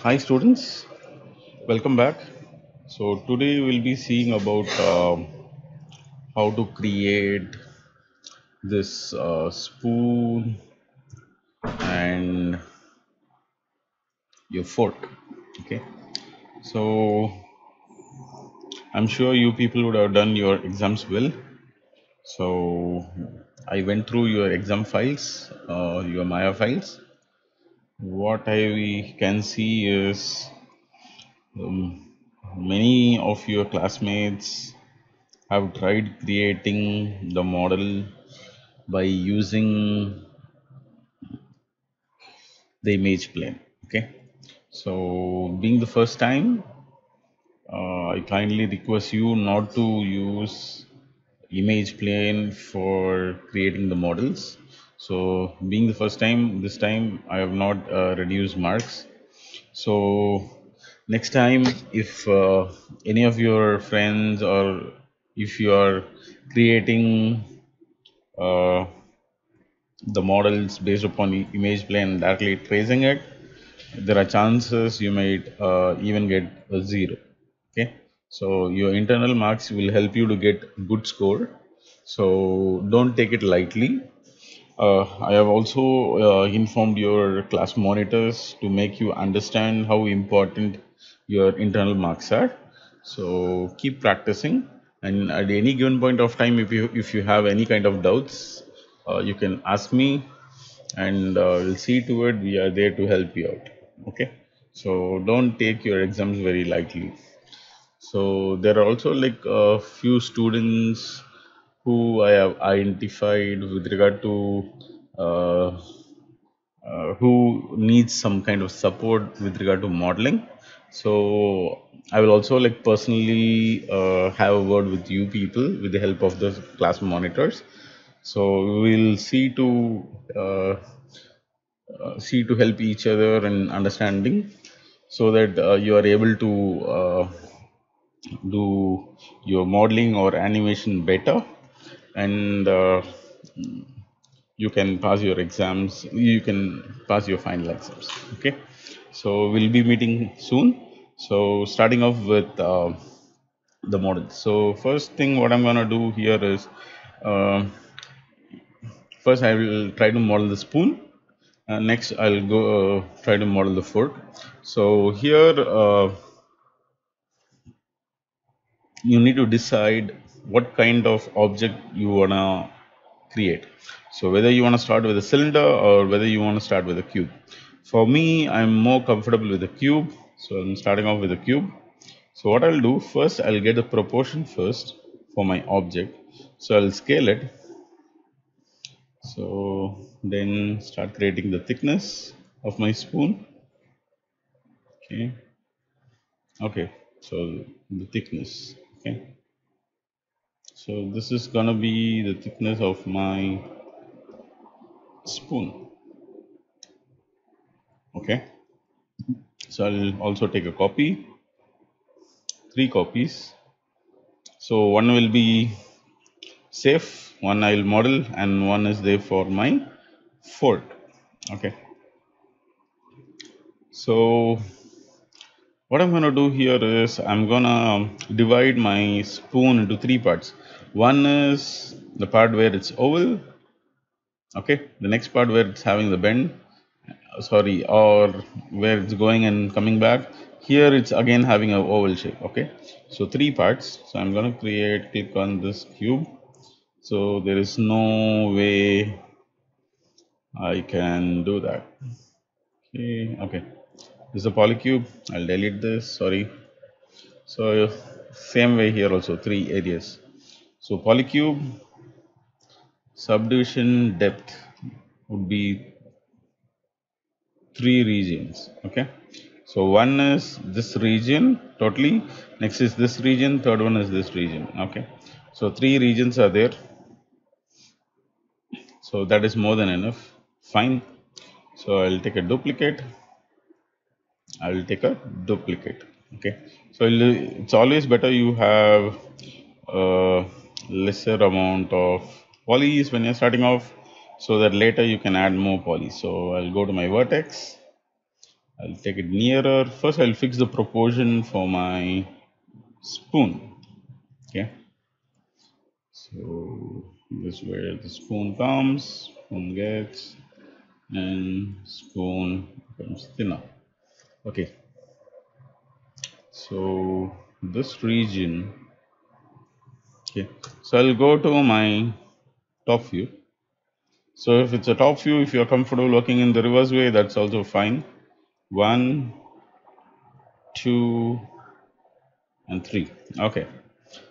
Hi students, welcome back. So today we'll be seeing about how to create this spoon and your fork. Okay, so I'm sure you people would have done your exams well. So I went through your exam files, your Maya files. What I can see is um, many of your classmates have tried creating the model by using the image plane. Okay, so being the first time, I kindly request you not to use image plane for creating the models. So being the first time, this time I have not reduced marks. So next time, if any of your friends or if you are creating uh, the models based upon image plane and directly tracing it, there are chances you might even get a zero. Okay, so your internal marks will help you to get good score. So don't take it lightly. I have also informed your class monitors to make you understand how important your internal marks are. So keep practicing, and at any given point of time, if you have any kind of doubts, you can ask me, and we'll see to it we are there to help you out. Okay, so don't take your exams very lightly. So there are also like a few students who I have identified with regard to uh, who needs some kind of support with regard to modeling. So I will also like personally have a word with you people with the help of the class monitors. So we will uh, see to help each other in understanding, so that you are able to do your modeling or animation better, and you can pass your exams, you can pass your final exams. Okay, so we'll be meeting soon. So starting off with the model. So first thing what I'm going to do here is, uh, first I will try to model the spoon. Next I'll go try to model the fork. So here you need to decide what kind of object you wanna create. So whether you want to start with a cylinder or whether you want to start with a cube. For me, I'm more comfortable with a cube, so I'm starting off with a cube. So what I'll do first, I'll get the proportion first for my object. So I'll scale it. So then start creating the thickness of my spoon. Okay. Okay. So the thickness. Okay. So this is gonna be the thickness of my spoon. Okay. So I'll also take a copy, three copies. So one will be safe, one I'll model, and one is there for my fork. Okay. So what I'm gonna do here is I'm gonna divide my spoon into three parts. One is the part where it's oval. Okay. The next part where it's having the bend, sorry, or where it's going and coming back. Here it's again having a oval shape. Okay. So three parts. So I'm gonna click on this cube. So there is no way I can do that. Okay, okay. This is a polycube. I'll delete this. Sorry. So same way here also, three areas. So polycube subdivision depth would be three regions. Okay. So one is this region totally. Next is this region. Third one is this region. Okay. So three regions are there. So that is more than enough. Fine. So I'll take a duplicate. I will take a duplicate. Okay. So it's always better you have a lesser amount of polys when you're starting off, so that later you can add more polys. So I'll go to my vertex. I'll take it nearer. First, I'll fix the proportion for my spoon. Okay. So this is where the spoon comes, spoon gets, and spoon becomes thinner. Okay. So this region. Okay. So I'll go to my top view. So if it's a top view, if you're comfortable working in the reverse way, that's also fine. 1, 2, and 3. Okay.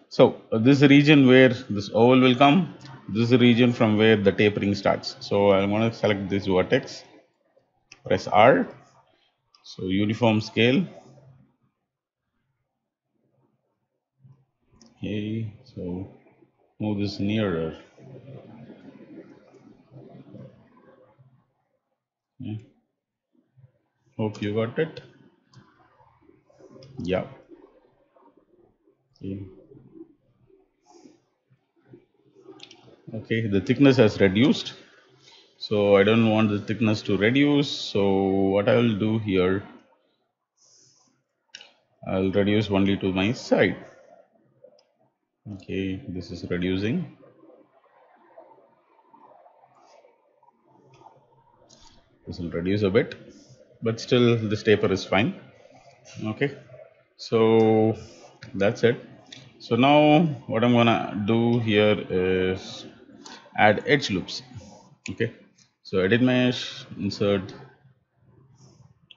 So this is the region where this oval will come. This is the region from where the tapering starts. So I'm going to select this vertex, press R. So uniform scale. Okay. So move this nearer. Okay. Hope you got it. Yeah. Okay. Okay. The thickness has reduced. So I don't want the thickness to reduce. So what I will do here, I'll reduce only to my side. Okay, this is reducing. This will reduce a bit, but still this taper is fine. Okay, so that's it. So now what I'm gonna do here is add edge loops. Okay, so edit mesh, insert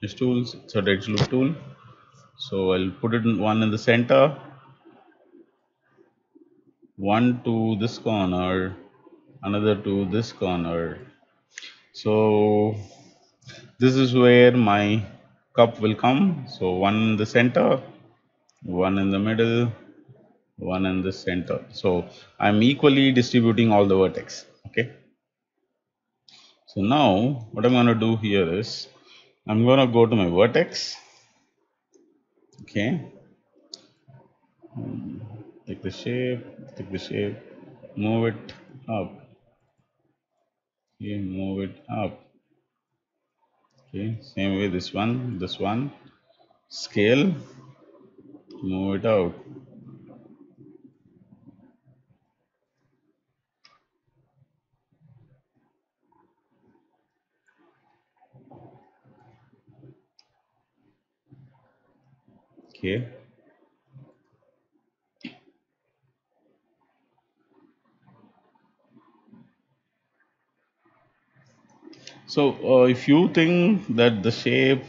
mesh tools, insert edge loop tool. So I'll put it in one in the center, one to this corner, another to this corner. So this is where my cup will come. So one in the center, one in the middle, one in the center. So I'm equally distributing all the vertex. Okay. So now what I'm going to do here is I'm going to go to my vertex. Okay. Take the shape, move it up. Okay, move it up. Okay, same way this one, scale, move it out. Okay. So if you think that the shape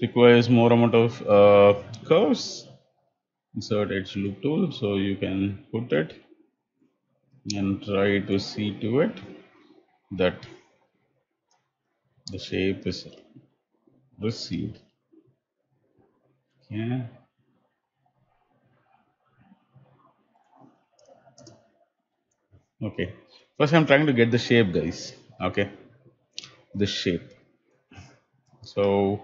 requires more amount of curves, insert edge loop tool, so you can put it and try to see to it that the shape is received. Yeah. Okay. First, I'm trying to get the shape, guys. Okay. The shape. So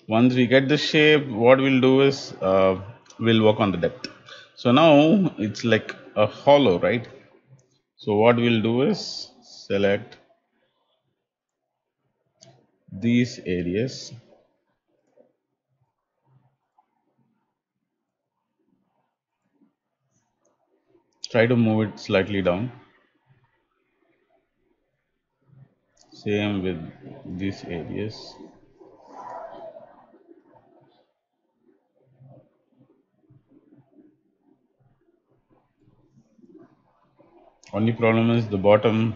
once we get the shape, what we'll do is we'll work on the depth. So now it's like a hollow, right? So what we'll do is select these areas, try to move it slightly down. Same with these areas. Only problem is the bottom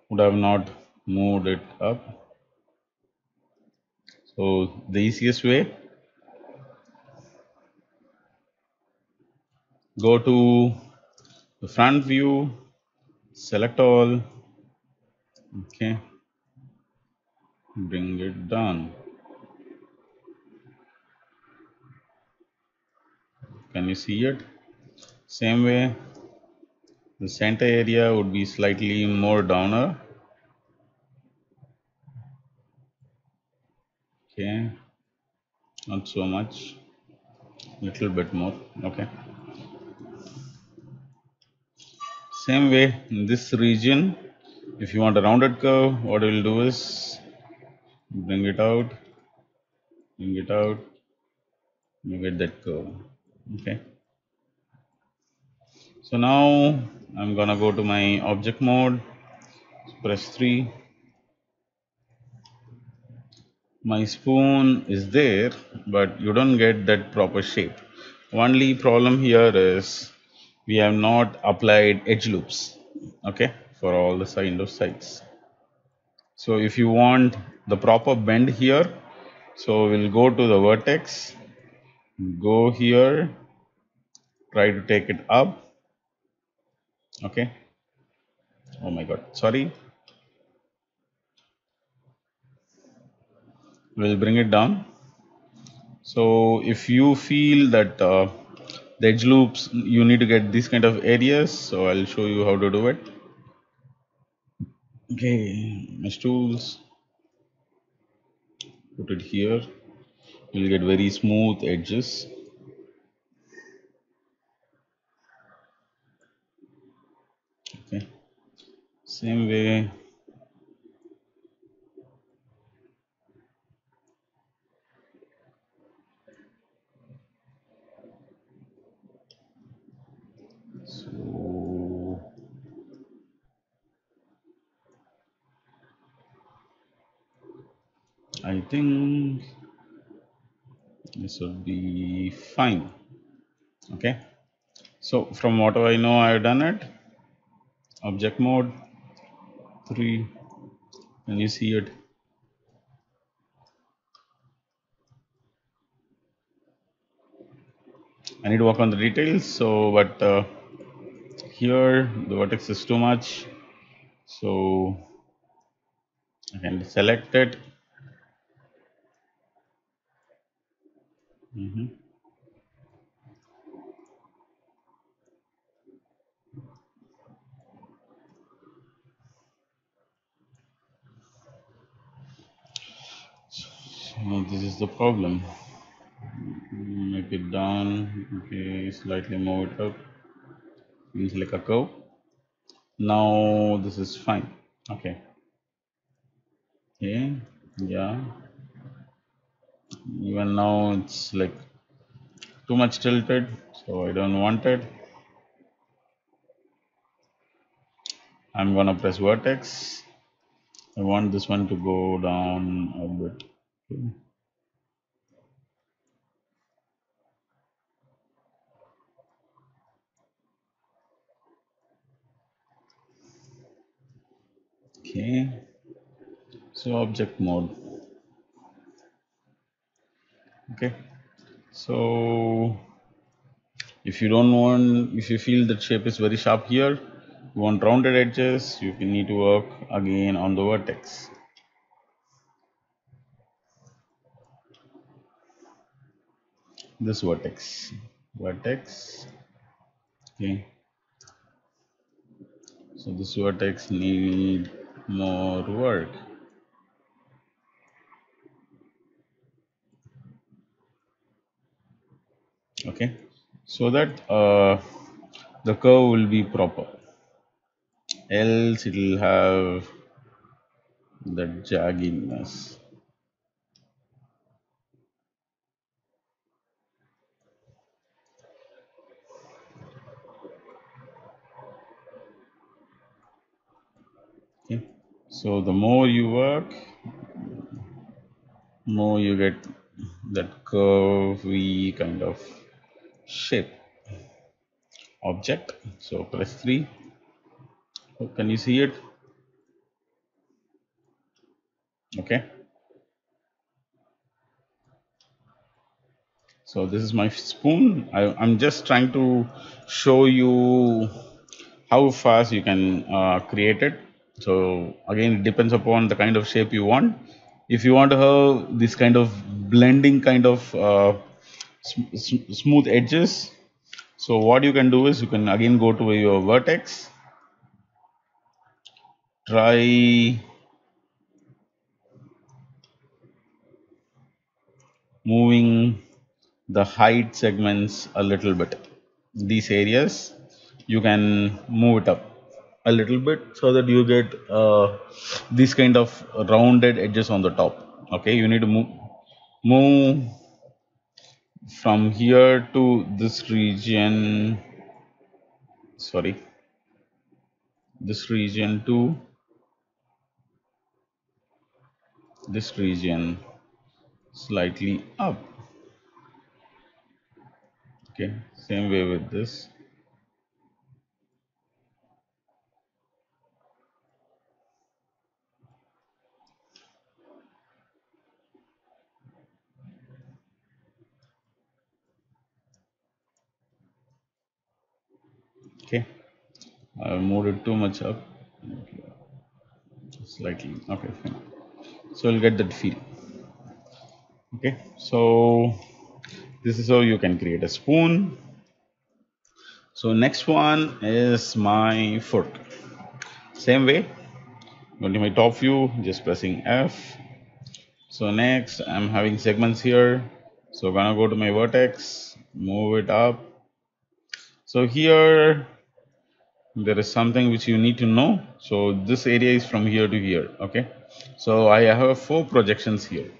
would have not moved it up. So the easiest way, go to the front view, select all, okay, bring it down. Can you see it? Same way, the center area would be slightly more downer. Okay, not so much, little bit more. Okay. Same way in this region, if you want a rounded curve, what we'll do is bring it out, bring it out, you get that curve. Okay, so now I'm gonna go to my object mode, press 3. My spoon is there, but you don't get that proper shape. Only problem here is we have not applied edge loops, okay, for all the kind of sides. So if you want the proper bend here, so we'll go to the vertex, go here, try to take it up. Okay. Oh my God, sorry. We'll bring it down. So if you feel that the edge loops, you need to get these kind of areas. So I'll show you how to do it. Okay, mesh tools, put it here. You'll get very smooth edges. Okay, same way. So I think this would be fine. Okay, so from what I know, I've done it. Object mode 3. Can you see it? I need to work on the details. So, but here the vertex is too much. So I can select it. So this is the problem. Make it down. Okay, slightly move it up. Feels like a curve. Now this is fine. Okay. Okay. Yeah. Even now it's like too much tilted, so I don't want it. I'm gonna press vertex. I want this one to go down a bit. Okay. So object mode. Okay. So if you don't want, if you feel that shape is very sharp here, you want rounded edges, you need to work again on the vertex. This vertex. Okay. So this vertex need more work. Okay, so that the curve will be proper, else it will have that jagginess. Okay, so the more you work, more you get that curvy kind of shape. Object, so press 3. Oh, can you see it? Okay, so this is my spoon. I'm just trying to show you how fast you can create it. So again, it depends upon the kind of shape you want. If you want to have this kind of blending kind of smooth edges, so what you can do is you can again go to your vertex, try moving the height segments a little bit. These areas you can move it up a little bit so that you get these kind of rounded edges on the top. Okay, you need to move. move from here to this region, sorry, this region to this region slightly up. Okay, same way with this. Okay, I moved it too much up. Okay, slightly. Okay, fine. So you'll get that feel. Okay, so this is how you can create a spoon. So next one is my fork. Same way, going to my top view, just pressing F. So next, I'm having segments here. So gonna go to my vertex, move it up. So here, there is something which you need to know. So this area is from here to here, okay? So I have 4 projections here.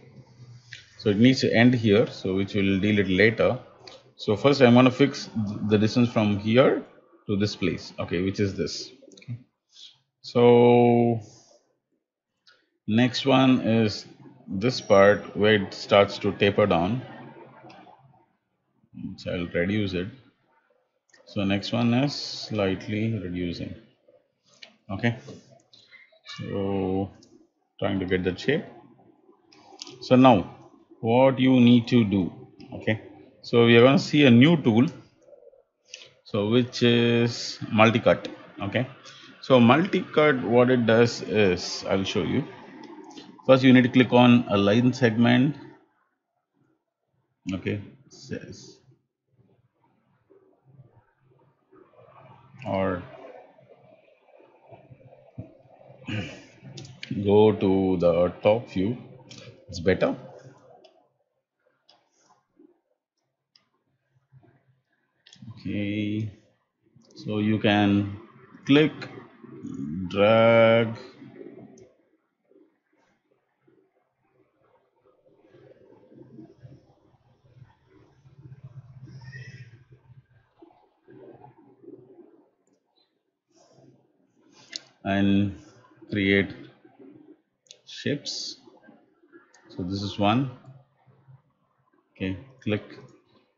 So it needs to end here, so which we'll deal it later. So first I'm gonna fix the distance from here to this place, okay, which is this. So next one is this part where it starts to taper down, which I'll reduce it. So next one is slightly reducing. Okay. So trying to get that shape. So now what you need to do. Okay. So we are going to see a new tool. So which is multi-cut. Okay. So multi-cut, what it does is, I'll show you. First you need to click on a line segment. Okay. Says or go to the top view, it's better. Okay, so you can click, drag, and create shapes. So this is one. Okay, click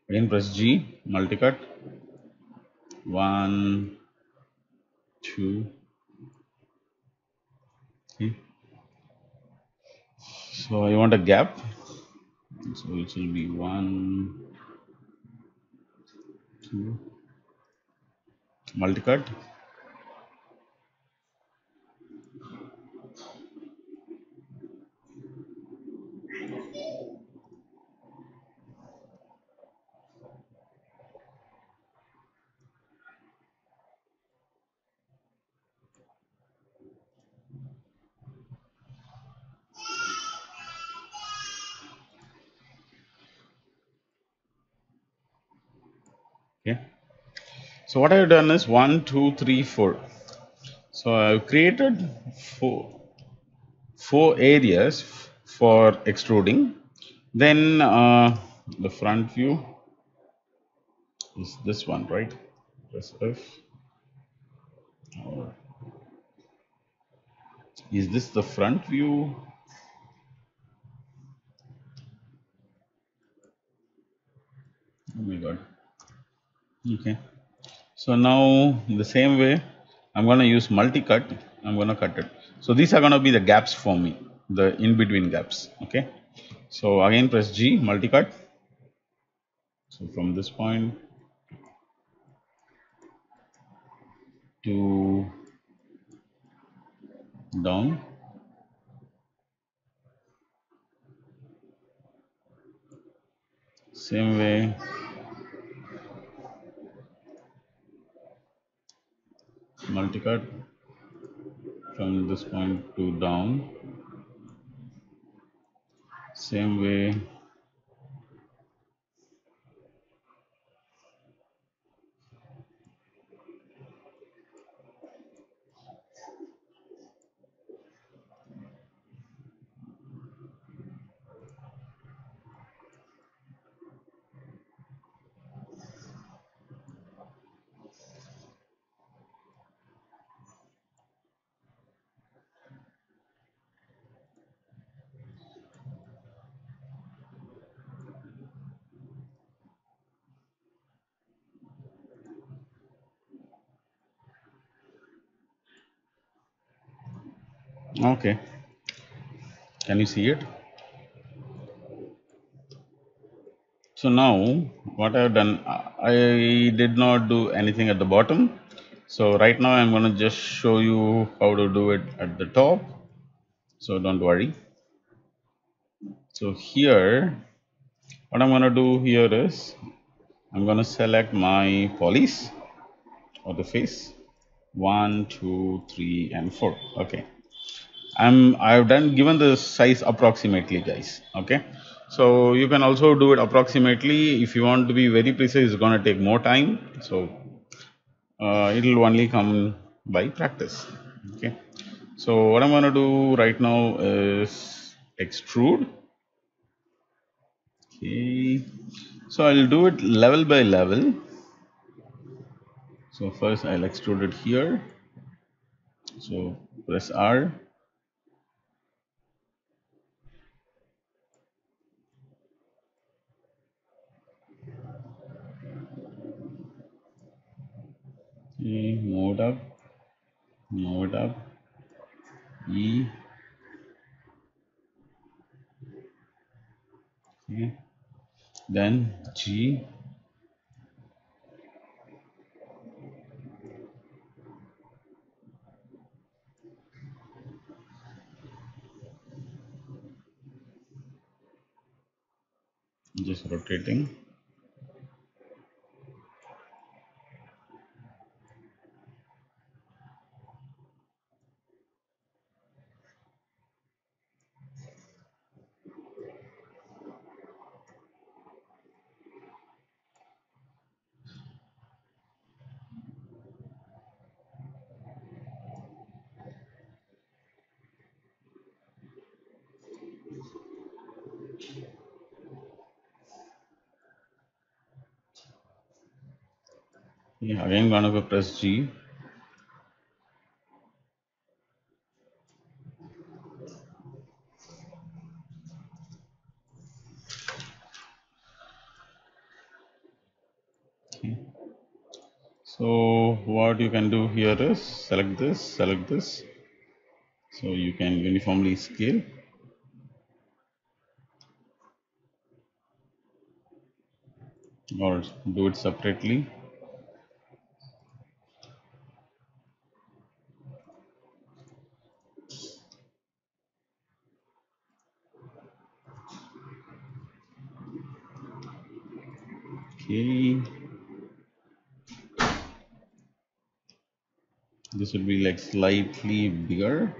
again, press G, multi-cut, one, two. Okay, so I want a gap, so it will be one, two, multi-cut. Okay, so what I've done is one, two, three, four. So I've created four areas for extruding. Then the front view is this one, right? Press F. Or is this the front view? Oh my god. Okay. So now the same way, I'm gonna use multi-cut. I'm gonna cut it. So these are gonna be the gaps for me, the in-between gaps. Okay. So again press G, multi-cut. So from this point to down. Same way, multi-cut from this point to down. Same way, Okay, can you see it? So now what I've done, I did not do anything at the bottom. So right now I'm going to just show you how to do it at the top. So don't worry. So here, what I'm going to do here is I'm going to select my polys or the face. 1, 2, 3, and 4. Okay. I've done given the size approximately, guys. Okay. So you can also do it approximately. If you want to be very precise, it's going to take more time. So it will only come by practice. Okay. So what I'm going to do right now is extrude. Okay. So I'll do it level by level. So first I'll extrude it here. So press R. Okay, move it up, E, okay, then G, just rotating. Yeah, again gonna go press G. Okay. So what you can do here is select this, so you can uniformly scale. Or do it separately. Okay, this will be like slightly bigger.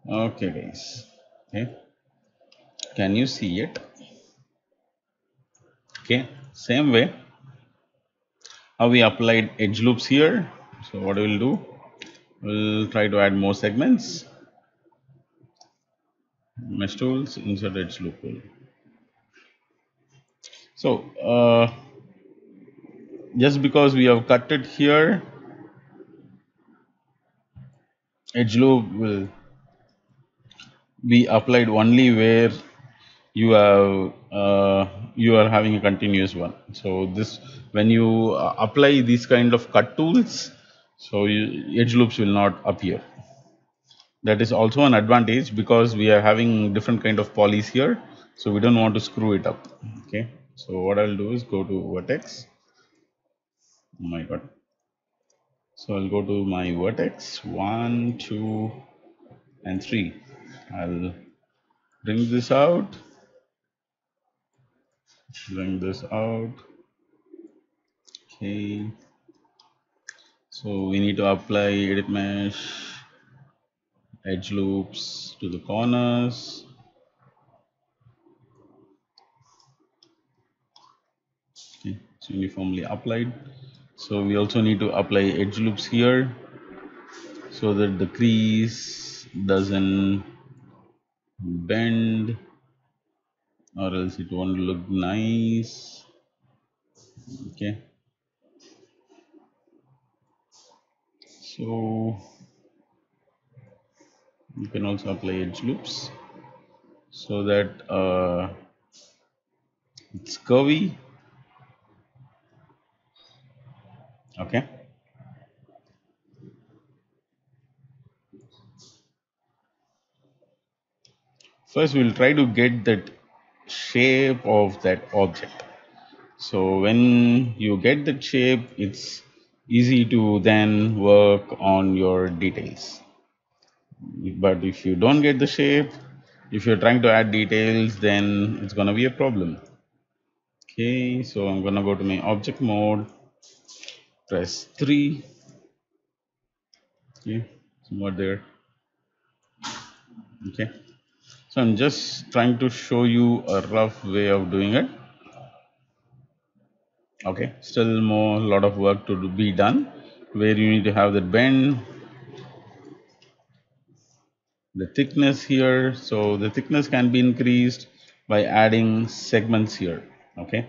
Okay, guys. Okay, can you see it? Okay, same way how we applied edge loops here. So what we'll do, we'll try to add more segments. Mesh tools, insert edge loop tool. So just because we have cut it here, edge loop will be applied only where you are having a continuous one. So this, when you apply these kind of cut tools, so edge loops will not appear. That is also an advantage because we are having different kind of polys here, so we don't want to screw it up. Okay, so what I'll do is go to vertex. Oh my god. So I'll go to my vertex 1, 2, and 3. I'll bring this out, bring this out. Okay, so we need to apply edit mesh, edge loops to the corners. Okay, it's uniformly applied. So we also need to apply edge loops here so that the crease doesn't bend, or else it won't look nice. Okay, so you can also apply edge loops so that it's curvy. Okay, First, we'll try to get that shape of that object. So when you get that shape, it's easy to then work on your details. But if you don't get the shape, if you're trying to add details, then it's gonna be a problem. Okay, so I'm gonna go to my object mode, press 3. Okay, somewhere there. Okay, so I'm just trying to show you a rough way of doing it. Okay, still more lot of work to be done, where you need to have the bend, the thickness here. So the thickness can be increased by adding segments here. Okay,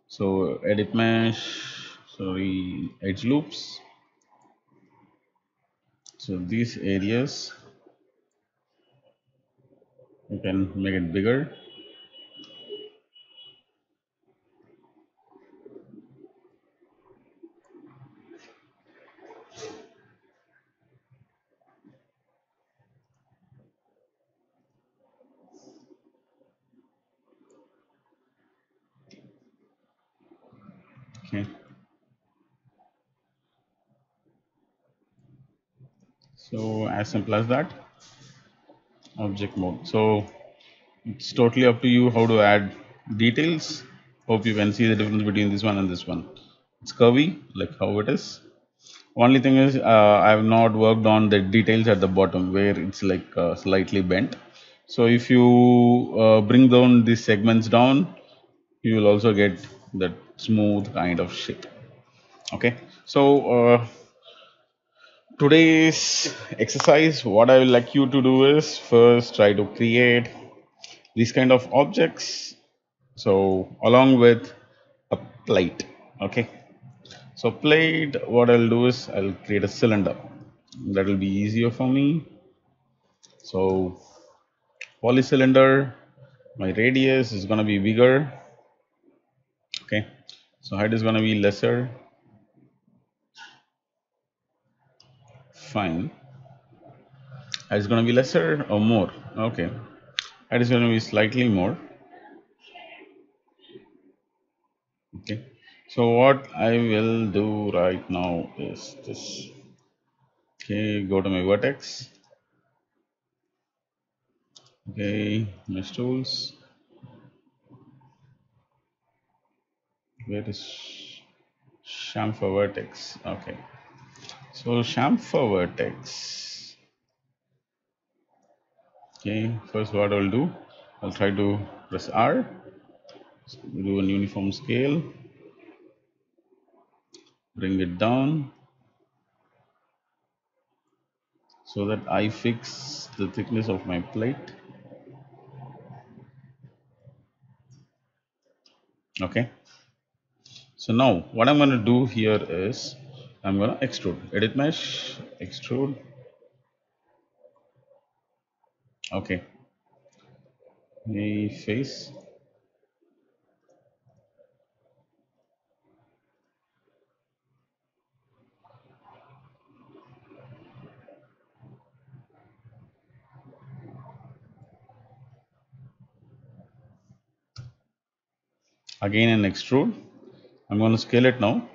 so edit mesh, sorry, edge loops. So these areas you can make it bigger. Okay, so as simple as that. Object mode. So it's totally up to you how to add details. Hope you can see the difference between this one and this one. It's curvy, like how it is. Only thing is, I have not worked on the details at the bottom where it's like slightly bent. So if you bring down these segments down, you will also get that smooth kind of shape. Okay. So today's exercise, what I would like you to do is first try to create these kind of objects. So along with a plate. Okay. So plate, what I'll do is I'll create a cylinder. That will be easier for me. So polycylinder, my radius is gonna be bigger. Okay. So height is gonna be lesser. Fine. Height is gonna be lesser or more. Okay. Height is gonna be slightly more. Okay. So what I will do right now is this. Okay, go to my vertex. Okay, mesh tools. Where is chamfer vertex? Okay. So chamfer vertex. Okay, first what I'll do, I'll try to press R, do a uniform scale, bring it down so that I fix the thickness of my plate. Okay. So now what I'm going to do here is I'm going to extrude, edit mesh, extrude. Okay. A face. Again an extrude. I'm going to scale it now.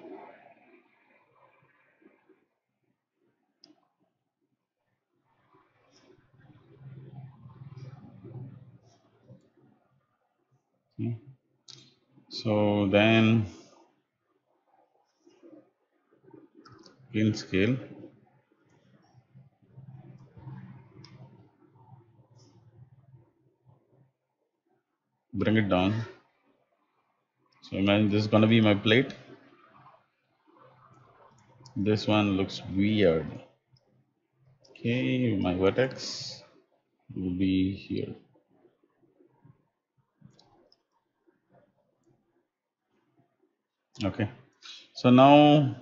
Okay. So then in scale, bring it down. So imagine this is going to be my plate. This one looks weird. Okay, my vertex will be here. Okay, so now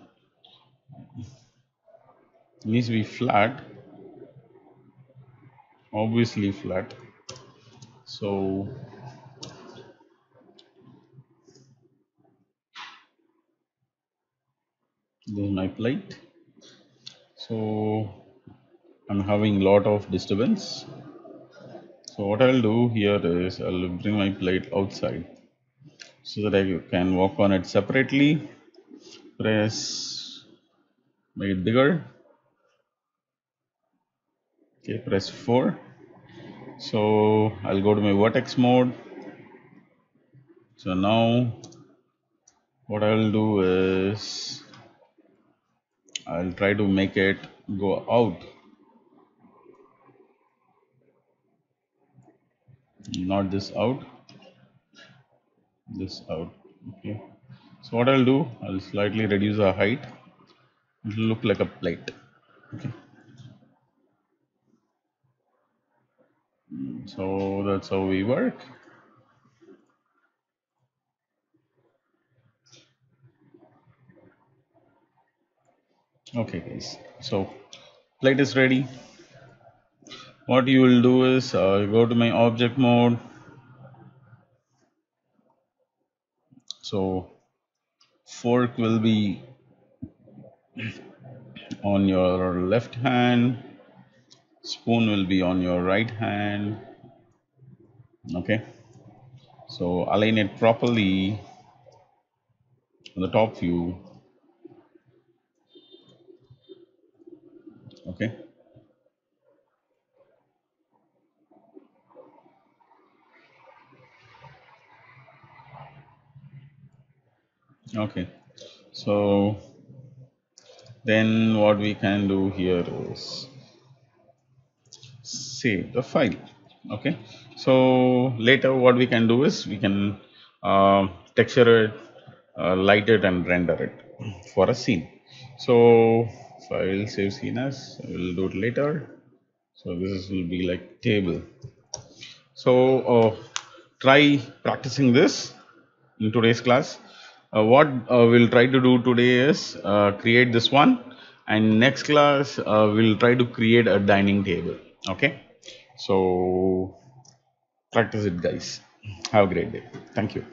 it needs to be flat, obviously flat. So this is my plate. So I'm having lot of disturbance. So what I'll do here is I'll bring my plate outside so that I can work on it separately. Press, make it bigger. Okay, press 4. So I'll go to my vertex mode. So now what I'll do is I'll try to make it go out, not this out, this out. Okay. So what I'll do, I'll slightly reduce the height. It'll look like a plate. Okay. So that's how we work. Okay, guys. So plate is ready. What you will do is go to my object mode. So fork will be on your left hand, spoon will be on your right hand. Okay, so align it properly on the top view. Okay, okay, so then what we can do here is save the file. Okay, so later what we can do is we can texture it, light it and render it for a scene. So file save scene as, we'll do it later. So this will be like table. So try practicing this in today's class. What we'll try to do today is create this one, and next class we'll try to create a dining table. Okay, so practice it, guys. Have a great day. Thank you.